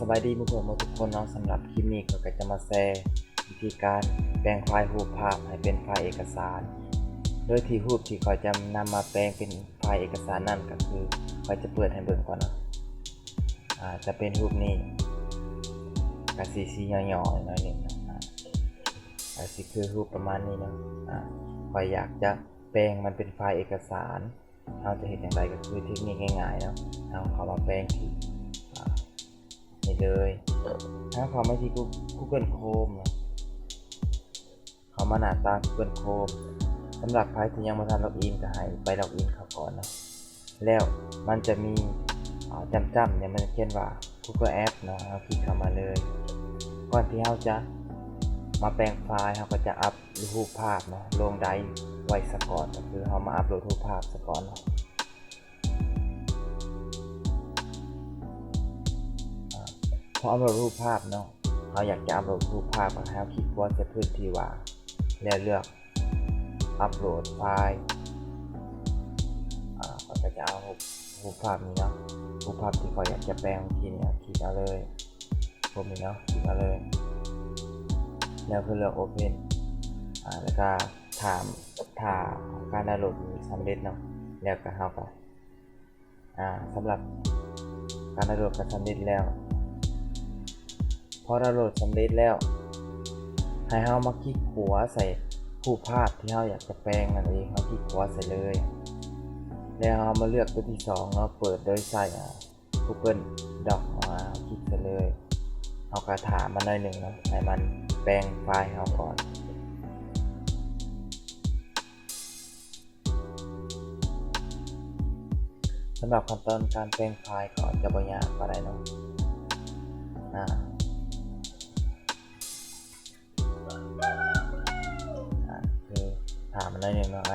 บายดีเพื่อนๆทุกคนเนาะสำหรับคลิปนี้ก็จะมาแชร์วิธีการแปลงไฟล์รูปภาพให้เป็นไฟล์เอกสารโดยที่รูปที่คอยจะนำมาแปลงเป็นไฟล์เอกสารนั่นก็คือคอยจะเปิดให้เบิ่งก่อนเนาะจะเป็นรูปนี้กระสีหย่อๆหน่อยนึงนะสิคือรูปประมาณนี้เนาะคอยอยากจะแปลงมันเป็นไฟล์เอกสารเราจะเห็นอย่างไรก็คือเทคนิคง่ายๆเนาะเราเข้ามาแปลงที่นี่เลยถ้าเขาไม่ที่ Google Chrome นะเขามาหน้าตา Google Chrome สำหรับใครที่ยังไม่ทันล็อกอินก็ให้ไปล็อกอินเขาก่อนนะแล้วมันจะมีจำเนี่ยมันเขียนว่า Google App เนาะเราคลิกเข้ามาเลยก่อนที่เราจะมาแปลงไฟล์เราก็จะอัพรูปภาพเนาะลงไดรฟ์ไว้ซะก่อนก็คือเรามาอัพโหลดรูปภาพซะก่อนเนาะพออัพโหลดรูปภาพเนาะเราอยากจะอัพโหลดรูปภาพให้เราคลิกขวาจะพื้นที่ว่างแล้วเลือกอัพโหลดไฟล์ก็จะเอารูปภาพนี้เนาะรูปภาพที่เราอยากจะแปลงทีเนี่ยคลิกเอาเลยผมนี่เนาะคลิกเอาเลยแล้วคือเลือก Open แล้วก็ถ้าการดาวน์โหลดสำเร็จเนาะแล้วก็เข้าไปสำหรับการดาวน์โหลดก็สำเร็จแล้วพอดาวน์โหลดสำเร็จแล้วให้เรามาคลิกขวาใส่รูปภาพที่เราอยากจะแปลงนั่นเองเราคลิกขวาใส่เลยแล้วเรามาเลือกตัวที่2เนาะเปิดโดยใส่ Google Doc คลิกใส่เลยเอากระถางมาหน่อยหนึ่งนะให้มันแปลงไฟล์เราก่อนสำหรับขั้นตอนการแปลงไฟล์ก็จะบ่ยากอะไรเนาะคือถามมันได้หนึ่งเนาะ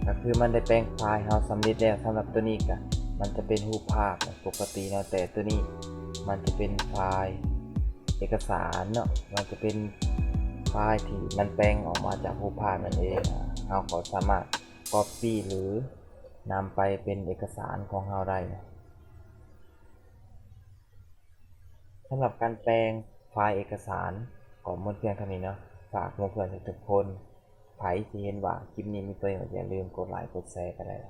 ก็คือมันได้แปลงไฟล์เราสำเร็จแล้วสำหรับตัวนี้ก็มันจะเป็นรูปภาพปกติเนาะแต่ตัวนี้มันจะเป็นไฟล์เอกสารเนาะมันจะเป็นไฟล์ที่มันแปลงออกมาจากรูปภาพนั่นเองเราก็สามารถ copy หรือนำไปเป็นเอกสารของเราได้สำหรับการแปลงไฟล์เอกสารก็หมดเพียงเท่านี้เนาะฝากเพื่อนๆทุกคนใครที่เห็นว่าคลิปนี้มีประโยชน์อย่าลืมกดไลค์กดแชร์กันเลย